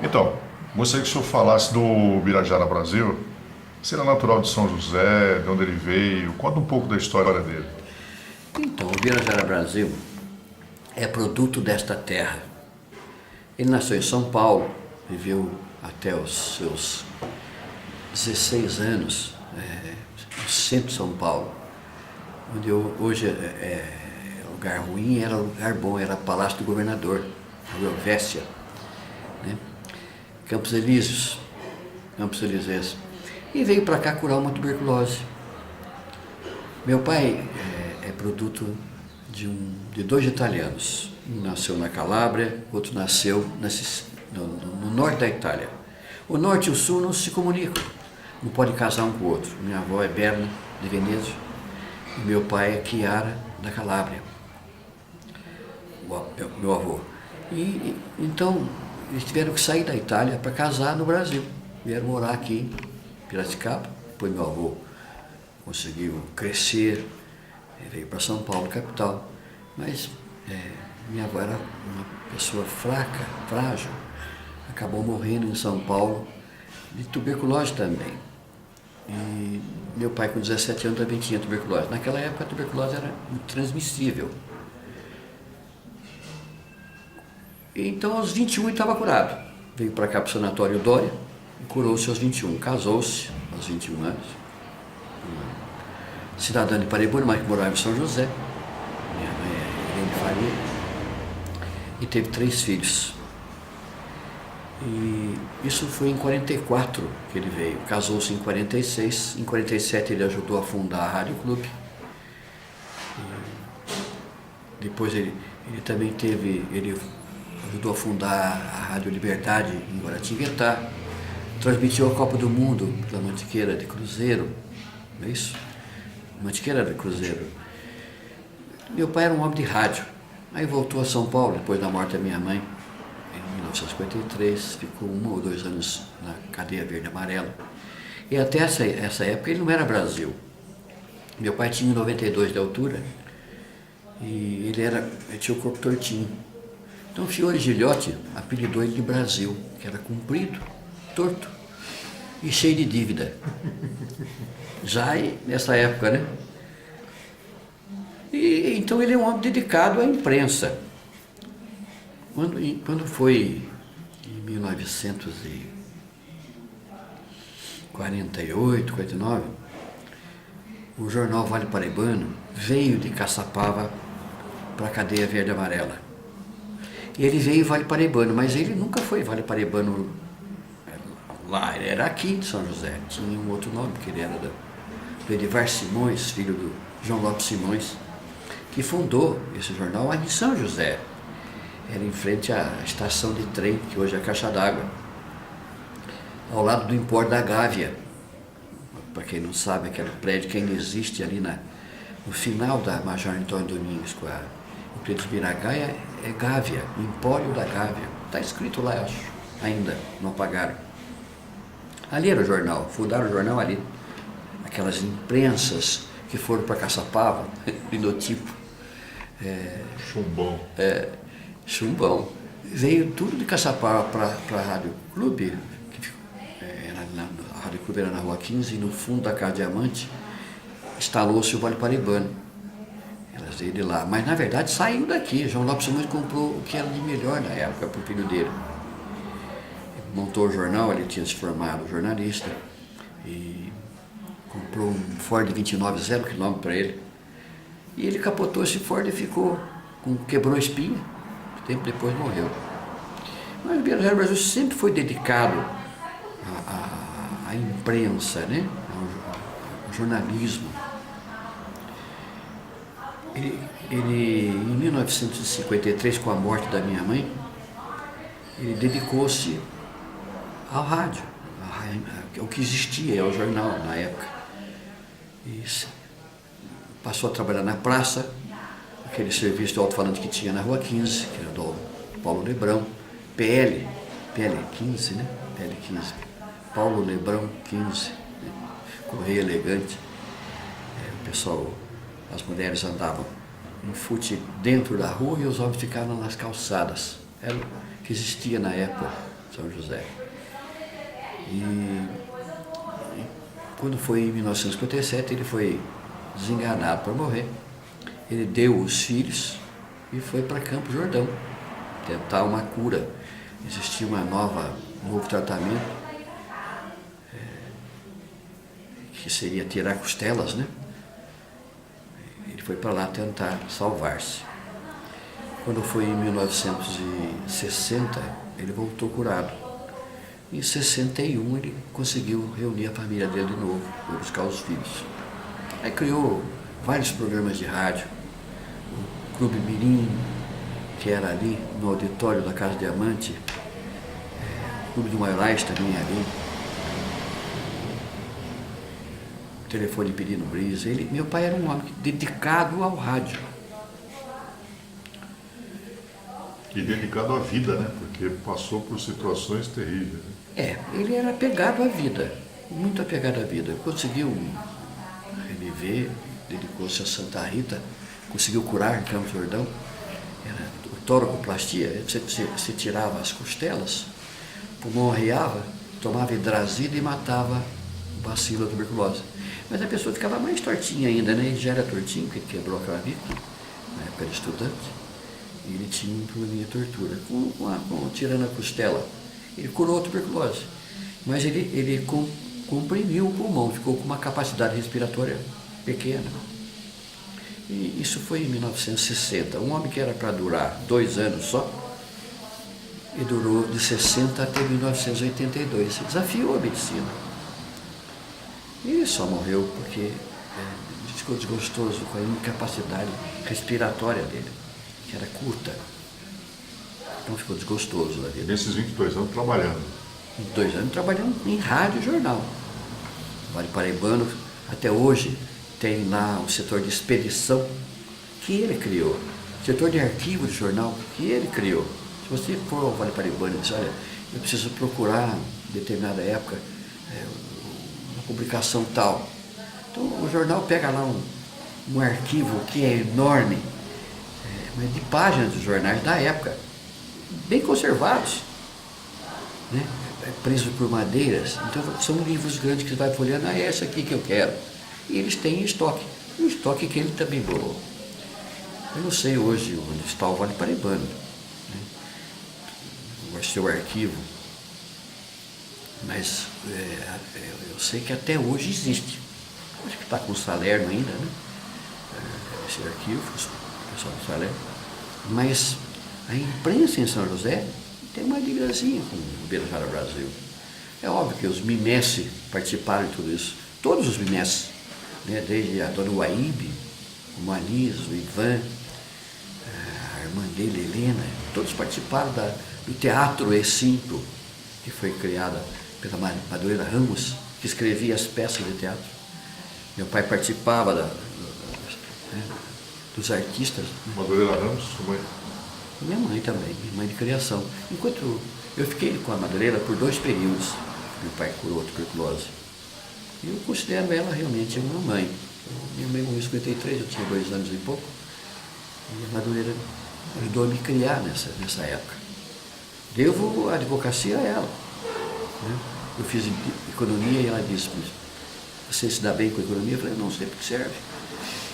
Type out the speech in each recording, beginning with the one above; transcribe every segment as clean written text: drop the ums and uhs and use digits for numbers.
Então, gostaria que o senhor falasse do Birajara Brasil. Se ele é natural de São José, de onde ele veio, conta um pouco da história dele. Então, o Birajara Brasil é produto desta terra. Ele nasceu em São Paulo, viveu até os seus 16 anos no centro de São Paulo, onde hoje é lugar ruim, era lugar bom, era Palácio do Governador, Rua Helvécia, né? Campos Elíseos, Campos Elíseos. E veio para cá curar uma tuberculose. Meu pai é produto de dois italianos. Um nasceu na Calábria, outro nasceu no norte da Itália. O norte e o sul não se comunicam, não podem casar um com o outro. Minha avó é Berna, de Veneza, e meu pai é Chiara, da Calábria, meu avô. Então, eles tiveram que sair da Itália para casar no Brasil. Vieram morar aqui em Piracicaba. Depois meu avô conseguiu crescer, veio para São Paulo, capital. Mas minha avó era uma pessoa fraca, frágil. Acabou morrendo em São Paulo, de tuberculose também. E meu pai, com 17 anos, também tinha tuberculose. Naquela época, a tuberculose era transmissível. Então, aos 21 ele estava curado. Veio para cá para o Sanatório Dória e curou-se aos 21. Casou-se aos 21 anos. Cidadã de Paraibuna, mas que morava em São José. Minha mãe é Helene Faria. E teve 3 filhos. E isso foi em 44 que ele veio. Casou-se em 46. Em 47 ele ajudou a fundar a Rádio Clube. E depois ele também teve... Ele ajudou a fundar a Rádio Liberdade em Guaratinguetá. Transmitiu a Copa do Mundo pela Mantiqueira de Cruzeiro. Não é isso? Mantiqueira de Cruzeiro. Meu pai era um homem de rádio. Aí voltou a São Paulo, depois da morte da minha mãe, em 1953. Ficou 1 ou 2 anos na cadeia verde e amarela. E até essa época ele não era Brasil. Meu pai tinha 92 de altura e ele tinha o corpo tortinho. Então o Fiore Gilhote apelidou ele de Brasil, que era comprido, torto e cheio de dívida. Já nessa época, né? E então ele é um homem dedicado à imprensa. Quando foi em 1948, 49, o jornal Vale Paraibano veio de Caçapava para a cadeia verde e amarela. E ele veio Vale Paraibano, mas ele nunca foi Vale Paraibano lá, ele era aqui de São José, tinha um outro nome, porque ele era do Edivar Simões, filho do João Lopes Simões, que fundou esse jornal lá em São José. Era em frente à estação de trem, que hoje é a Caixa d'Água, ao lado do Empório da Gávea. Para quem não sabe, aquele prédio que ainda existe ali no final da Major Antônio Domingos, com o prédio de Miragaia, é Gávea, Empório da Gávea. Está escrito lá, eu acho, ainda, não apagaram. Ali era o jornal, fundaram o jornal ali. Aquelas imprensas que foram para Caçapava, linotipo. Chumbão. Chumbão. Veio tudo de Caçapava para a Rádio Clube, a Rádio Clube era na Rua 15, e no fundo da Casa Diamante instalou-se o Vale Paraibano. Elas veio de lá, mas na verdade saiu daqui. João Lopes Simões comprou o que era de melhor na época para o filho dele. Ele montou o jornal, ele tinha se formado jornalista e comprou um Ford 29 0 km para ele. E ele capotou esse Ford e quebrou a espinha. Tempo depois morreu. Mas o Birajara Brasil sempre foi dedicado à imprensa, né? Ao jornalismo. Ele, em 1953, com a morte da minha mãe, ele dedicou-se ao rádio, ao que existia, ao jornal na época. E passou a trabalhar na praça, aquele serviço de alto-falante que tinha na Rua 15, que era do Paulo Lebrão, PL 15, né? PL 15, Paulo Lebrão 15, né? Correio Elegante. O pessoal, as mulheres andavam em fute dentro da rua e os homens ficavam nas calçadas. Era o que existia na época São José. E quando foi em 1957, ele foi desenganado para morrer. Ele deu os filhos e foi para Campos Jordão tentar uma cura. Existia um novo tratamento, que seria tirar costelas, né? Ele foi para lá tentar salvar-se. Quando foi em 1960, ele voltou curado. Em 61 ele conseguiu reunir a família dele de novo, foi buscar os filhos. Aí criou vários programas de rádio, o Clube Mirim, que era ali no auditório da Casa Diamante, o Clube do Moraes também ali, o Telefone Pirino Brisa. Meu pai era um homem dedicado ao rádio. E dedicado à vida, né? Porque passou por situações terríveis. Né? Ele era apegado à vida, muito apegado à vida. Conseguiu reviver, dedicou-se a Santa Rita, conseguiu curar em Campos Jordão. Era toracoplastia, você tirava as costelas, o pulmão arriava, tomava hidrazina e matava o bacilo da tuberculose. Mas a pessoa ficava mais tortinha ainda, né? Ele já era tortinho, porque ele quebrou a clavícula, na época de estudante. E ele tinha um probleminha de tortura. Tirando a costela, ele curou a tuberculose. Mas ele comprimiu o pulmão, ficou com uma capacidade respiratória pequena. E isso foi em 1960. Um homem que era para durar 2 anos só, e durou de 60 até 1982. Desafiou a medicina. E ele só morreu porque ficou desgostoso com a incapacidade respiratória dele, que era curta. Então ficou desgostoso da vida. Nesses 22 anos trabalhando. 22 anos trabalhando em rádio e jornal. Vale Paraibano, até hoje, tem lá o setor de expedição que ele criou. O setor de arquivo de jornal que ele criou. Se você for ao Vale Paraibano e diz, olha, eu preciso procurar, em determinada época, uma publicação tal. Então o jornal pega lá um arquivo que é enorme, de páginas dos jornais da época, bem conservados, né? Presos por madeiras. Então são livros grandes que você vai folheando, é esse aqui que eu quero. E eles têm estoque, um estoque que ele também doou. Eu não sei hoje onde está o Vale Paraibano, né? O seu arquivo, mas eu sei que até hoje existe. Acho que está com o Salerno ainda, né? Esse arquivo, o pessoal do Salerno. Mas a imprensa em São José tem uma ligazinha com o Birajara Brasil. É óbvio que os Mimesse participaram de tudo isso. Todos os Mimesse, né? Desde a dona Uaíbe, o Maniz, o Ivan, a irmã dele, Helena, todos participaram do Teatro E5, que foi criada pela Madureira Ramos, que escrevia as peças de teatro. Meu pai participava dos artistas. Madureira Ramos, sua mãe? Minha mãe também, minha mãe de criação. Enquanto eu fiquei com a Madureira por 2 períodos, meu pai curou a tuberculose. Eu considero ela realmente uma mãe. Minha mãe morreu em 53, eu tinha 2 anos e pouco. E a Madureira ajudou a me criar nessa época. Devo a advocacia a ela, né? Eu fiz economia e ela disse, você se dá bem com a economia? Eu falei, não sei porque serve,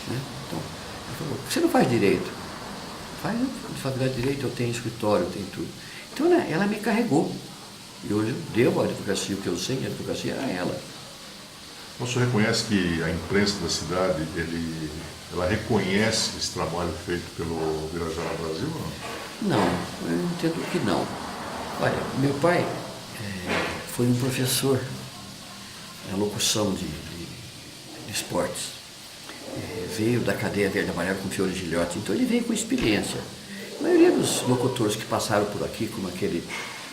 né? Então, ela falou, você não faz direito? Faz faculdade de direito, eu tenho escritório, eu tenho tudo. Então ela me carregou. E hoje eu devo a advocacia, o que eu sei de advocacia a ela. O senhor reconhece que a imprensa da cidade, ela reconhece esse trabalho feito pelo Birajara Brasil ou não? Não, eu entendo que não. Olha, meu pai foi um professor na locução de esportes. Veio da cadeia Verde Amarelo com Fiore Gilhote, então ele veio com experiência. A maioria dos locutores que passaram por aqui, como aquele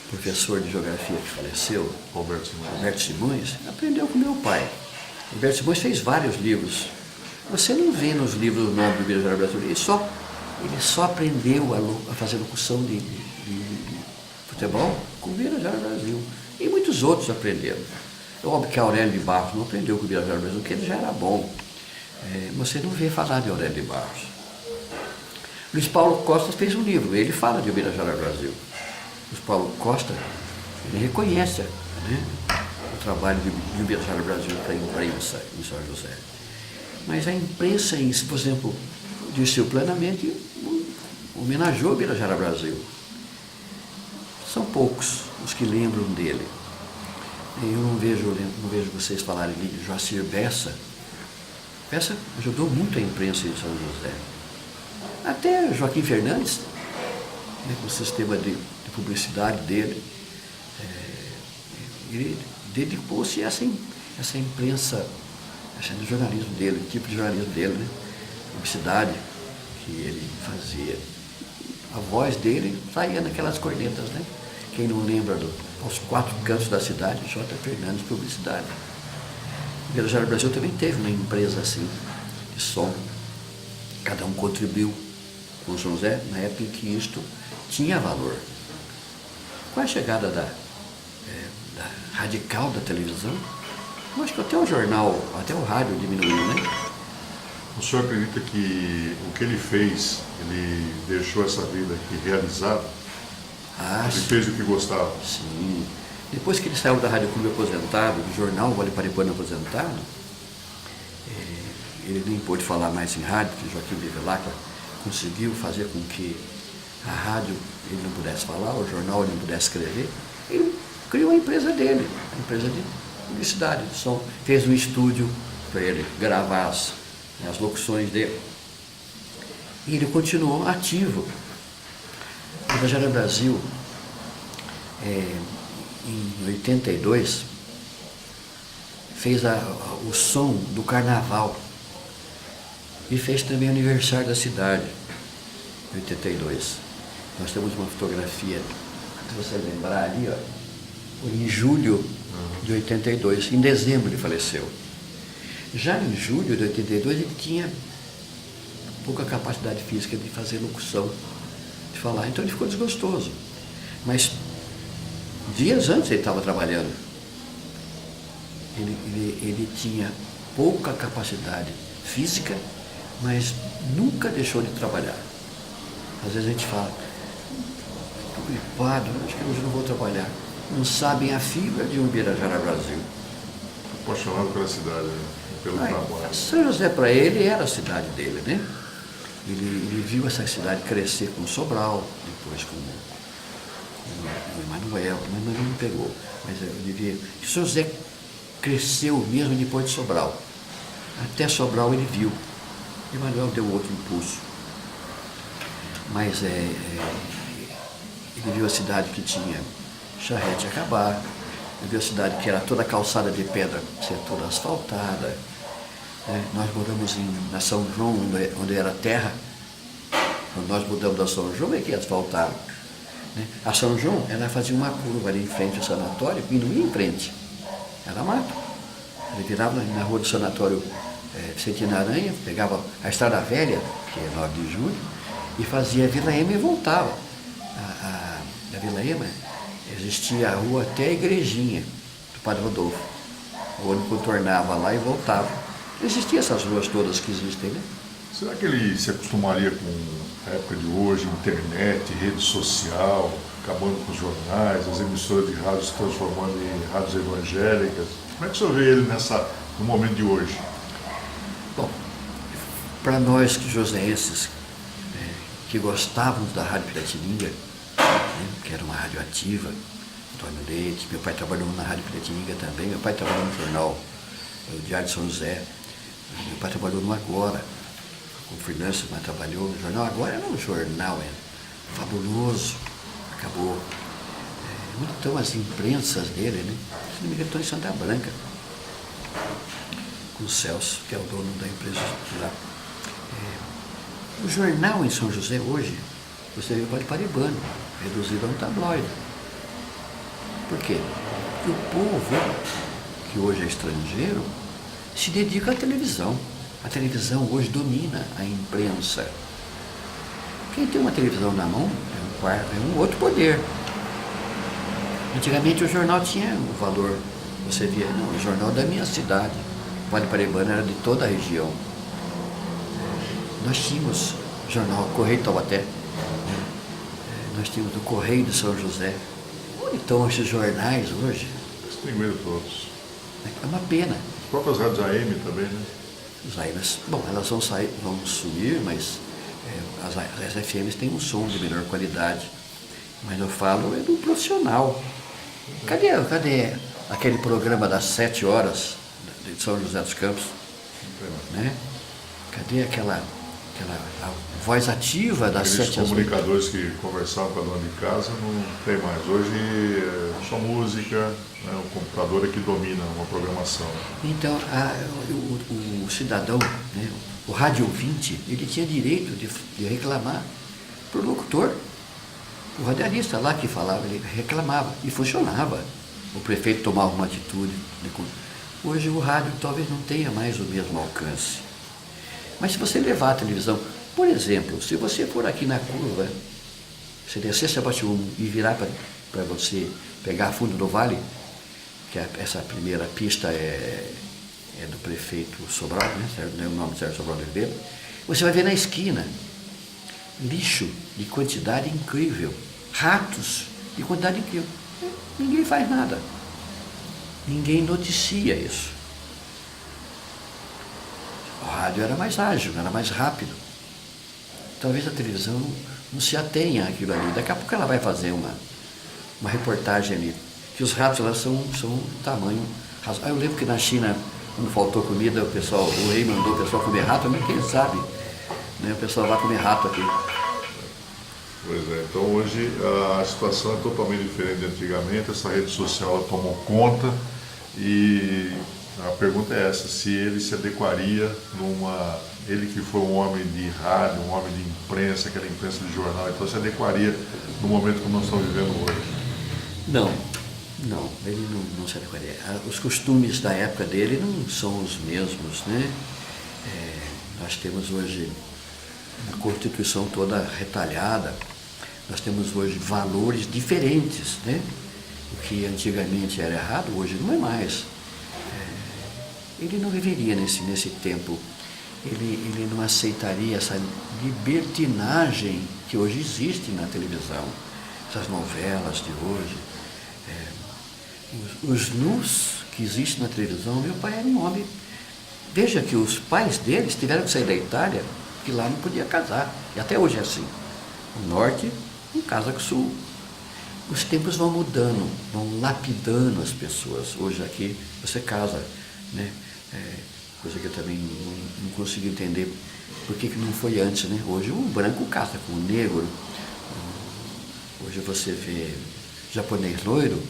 professor de geografia que faleceu, Roberto Simões, aprendeu com meu pai. Roberto Simões fez vários livros. Você não vê nos livros o nome do Birajara Brasil, ele só aprendeu a fazer locução de futebol com o Birajara Brasil. E muitos outros aprenderam. É óbvio que Aurélio de Barros não aprendeu com o Birajara Brasil, porque ele já era bom. Você não vê falar de Aurélio de Barros. Luiz Paulo Costa fez um livro, ele fala de Birajara Brasil. Luiz Paulo Costa Ele reconhece, né, o trabalho de Ubirajara Brasil para a imprensa em São José. Mas a imprensa, por exemplo, Dirceu plenamente homenageou o Ubirajara Brasil. São poucos os que lembram dele. Eu não vejo vocês falarem de Joacir Bessa. Bessa ajudou muito a imprensa em São José. Até Joaquim Fernandes, né, com o sistema de publicidade dele, ele dedicou-se a essa imprensa, do jornalismo dele, o tipo de jornalismo dele, né? Publicidade que ele fazia. A voz dele saía naquelas cornetas, né? Quem não lembra aos quatro cantos da cidade, J. Fernandes Publicidade. O Ubirajara Brasil também teve uma empresa assim, de som. Cada um contribuiu com São José na época em que isto tinha valor. Com a chegada da radical da televisão, eu acho que até o jornal, até o rádio diminuiu, né? O senhor acredita que o que ele fez, ele deixou essa vida aqui realizada? Ele fez o que gostava? Sim. Depois que ele saiu da Rádio Clube aposentado, do jornal Vale Paraibano aposentado, ele nem pôde falar mais em rádio, que Joaquim Bevilacqua conseguiu fazer com que a rádio ele não pudesse falar, o jornal ele não pudesse escrever. Ele criou a empresa dele, a empresa de publicidade, de som. Fez um estúdio para ele gravar as locuções dele. E ele continuou ativo. O Ubirajara Brasil, em 82, fez o som do carnaval e fez também o aniversário da cidade, em 82. Nós temos uma fotografia, se você lembrar ali, ó, em julho de 82, em dezembro ele faleceu. Já em julho de 82 ele tinha pouca capacidade física de fazer locução, de falar, então ele ficou desgostoso. Mas dias antes ele estava trabalhando. Ele tinha pouca capacidade física, mas nunca deixou de trabalhar. Às vezes a gente fala, estou gripado, acho que hoje não vou trabalhar. Não sabem a fibra de Ubirajara Brasil. Apaixonado pela cidade, né? Pelo trabalho. São José para ele era a cidade dele, né? Ele viu essa cidade crescer com Sobral, depois com o Emanuel. O Emanuel não pegou, mas eu diria que São José cresceu mesmo depois de Sobral. Até Sobral ele viu. Emanuel deu outro impulso. Mas ele viu a cidade que tinha charrete a acabar, ele viu a cidade que era toda calçada de pedra, ser toda asfaltada. Nós moramos na São João, onde era terra. Quando nós mudamos da São João, é que asfaltaram. A São João, ela fazia uma curva ali em frente ao sanatório e não ia em frente. Era mato. Ele virava na rua do sanatório Vicentina Aranha, pegava a Estrada Velha, que é 9 de julho, e fazia a Vila Ema e voltava. A Vila Ema existia a rua até a igrejinha do Padre Rodolfo, onde contornava lá e voltava. Existiam essas ruas todas que existem, né? Será que ele se acostumaria com a época de hoje, internet, rede social, acabando com os jornais, as emissoras de rádio se transformando em rádios evangélicas? Como é que o senhor vê ele no momento de hoje? Bom, para nós que joséenses, que gostávamos da Rádio Piratininga, que era uma rádio ativa, Antônio Leite, meu pai trabalhou na Rádio Piratininga também, meu pai trabalhou no jornal, o Diário de São José, meu pai trabalhou no Agora, o Fernando mas trabalhou no jornal Agora, era um jornal fabuloso, acabou. Então as imprensas dele, né? Se não me engano, estão em Santa Branca, com o Celso, que é o dono da empresa lá. O jornal em São José hoje, você vê o Vale Paraibano, reduzido a um tabloide. Por quê? Porque o povo, que hoje é estrangeiro, se dedica à televisão. A televisão hoje domina a imprensa. Quem tem uma televisão na mão é um outro poder. Antigamente o jornal tinha um valor, você via, não, o jornal da minha cidade. O Vale Paraibano era de toda a região. Nós tínhamos o jornal Correio de Taubaté, nós tínhamos o Correio de São José. Então, esses jornais hoje, Extinguiram todos. é uma pena. As próprias rádios AM também, né? Os AMs, bom, elas vão sair, vão sumir, mas as FMs têm um som de melhor qualidade. Mas eu falo é do profissional. Cadê aquele programa das 7 horas de São José dos Campos? Né? Cadê aquela a voz ativa das Aqueles 7 às 8? comunicadores que conversavam com a dona de casa não tem mais. Hoje é só música, né? O computador é que domina uma programação. Então, o cidadão, né, o rádio ouvinte, ele tinha direito de reclamar para o locutor. O radialista lá que falava, ele reclamava e funcionava. O prefeito tomava uma atitude. Hoje o rádio talvez não tenha mais o mesmo alcance. Mas se você levar a televisão, por exemplo, se você for aqui na curva, você descer Sebastião e virar para você pegar fundo do vale, que essa primeira pista é do prefeito Sobral, né? O nome Sérgio Sobral de Oliveira, você vai ver na esquina lixo de quantidade incrível, ratos de quantidade incrível. Ninguém faz nada. Ninguém noticia isso. O rádio era mais ágil, era mais rápido. Talvez a televisão não se atenha àquilo ali. Daqui a pouco ela vai fazer uma reportagem ali, que os ratos lá são tamanho razoável. Eu lembro que na China, quando faltou comida, o rei mandou o pessoal comer rato, mas quem sabe, né? O pessoal vai comer rato aqui. Pois é, então hoje a situação é totalmente diferente de antigamente, essa rede social ela tomou conta e a pergunta é essa, se ele se adequaria ele que foi um homem de rádio, um homem de imprensa, aquela imprensa de jornal, então se adequaria no momento que nós estamos vivendo hoje? Não, ele não se adequaria. Os costumes da época dele não são os mesmos, né? Nós temos hoje a Constituição toda retalhada, nós temos hoje valores diferentes, né? O que antigamente era errado, hoje não é mais. Ele não viveria nesse tempo, ele não aceitaria essa libertinagem que hoje existe na televisão, essas novelas de hoje. Os nus que existem na televisão, meu pai era um homem. Veja que os pais deles tiveram que sair da Itália, que lá não podia casar, e até hoje é assim. O norte não casa com o sul. Os tempos vão mudando, vão lapidando as pessoas. Hoje aqui você casa, né? Coisa que eu também não consigo entender por que não foi antes, né? Hoje o branco casa com o negro. Hoje você vê japonês loiro,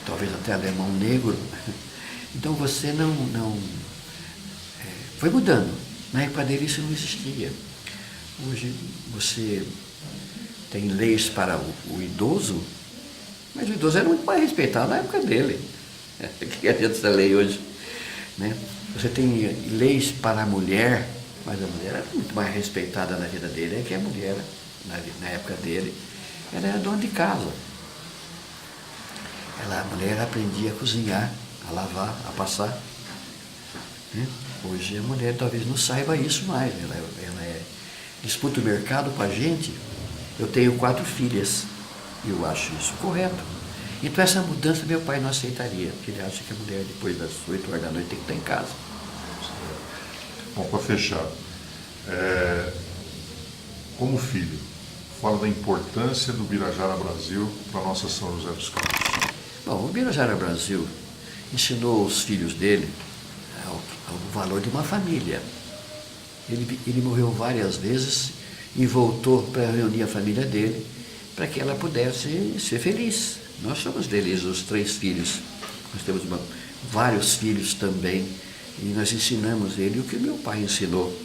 talvez até alemão negro. Então você foi mudando. Na época dele isso não existia. Hoje você tem leis para o idoso, mas o idoso era muito mais respeitado na época dele. O que adianta essa lei hoje? Né? Você tem leis para a mulher, mas a mulher era muito mais respeitada na vida dele, é que a mulher, na época dele, ela era dona de casa. A mulher aprendia a cozinhar, a lavar, a passar. Né? Hoje a mulher talvez não saiba isso mais. Ela disputa o mercado com a gente. Eu tenho 4 filhas e eu acho isso correto. Então essa mudança meu pai não aceitaria, porque ele acha que a mulher depois das 8 horas da noite tem que estar em casa. Bom, para fechar, como filho, fala da importância do Birajara Brasil para a nossa São José dos Campos. Bom, o Birajara Brasil ensinou os filhos dele o valor de uma família. Ele morreu várias vezes e voltou para reunir a família dele para que ela pudesse ser feliz. Nós somos deles, os 3 filhos. Nós temos vários filhos também e nós ensinamos ele o que meu pai ensinou.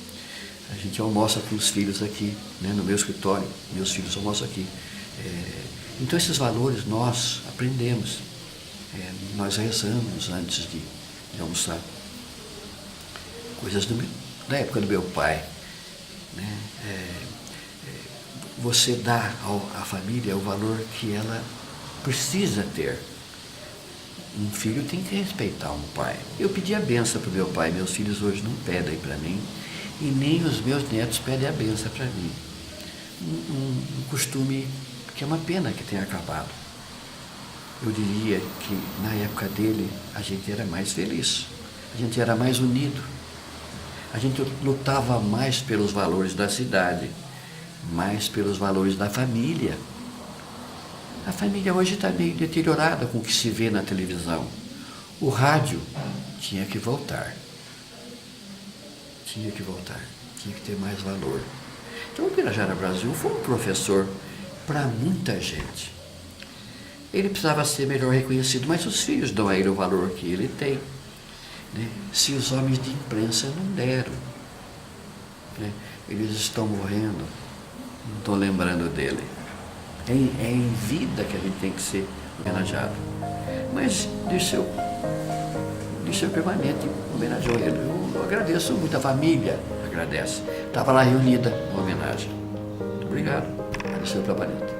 A gente almoça com os filhos aqui, né, no meu escritório, meus filhos almoçam aqui. Então esses valores nós aprendemos. Nós rezamos antes de almoçar. Coisas da época do meu pai. Né? Você dá à família o valor que ela precisa ter. Um filho tem que respeitar um pai. Eu pedi a benção para o meu pai, meus filhos hoje não pedem para mim, e nem os meus netos pedem a benção para mim. Um costume que é uma pena que tenha acabado. Eu diria que na época dele a gente era mais feliz, a gente era mais unido, a gente lutava mais pelos valores da cidade, mais pelos valores da família. A família hoje está meio deteriorada com o que se vê na televisão. O rádio tinha que voltar. Tinha que voltar, tinha que ter mais valor. Então o Birajara Brasil foi um professor para muita gente. Ele precisava ser melhor reconhecido, mas os filhos dão a ele o valor que ele tem, né? Se os homens de imprensa não deram, né? Eles estão morrendo, não estou lembrando dele. É em vida que a gente tem que ser homenageado. Mas deixa eu permanente homenageou ele. Eu agradeço muito, a família agradece. Estava lá reunida na homenagem. Muito obrigado. Deixa eu permanente.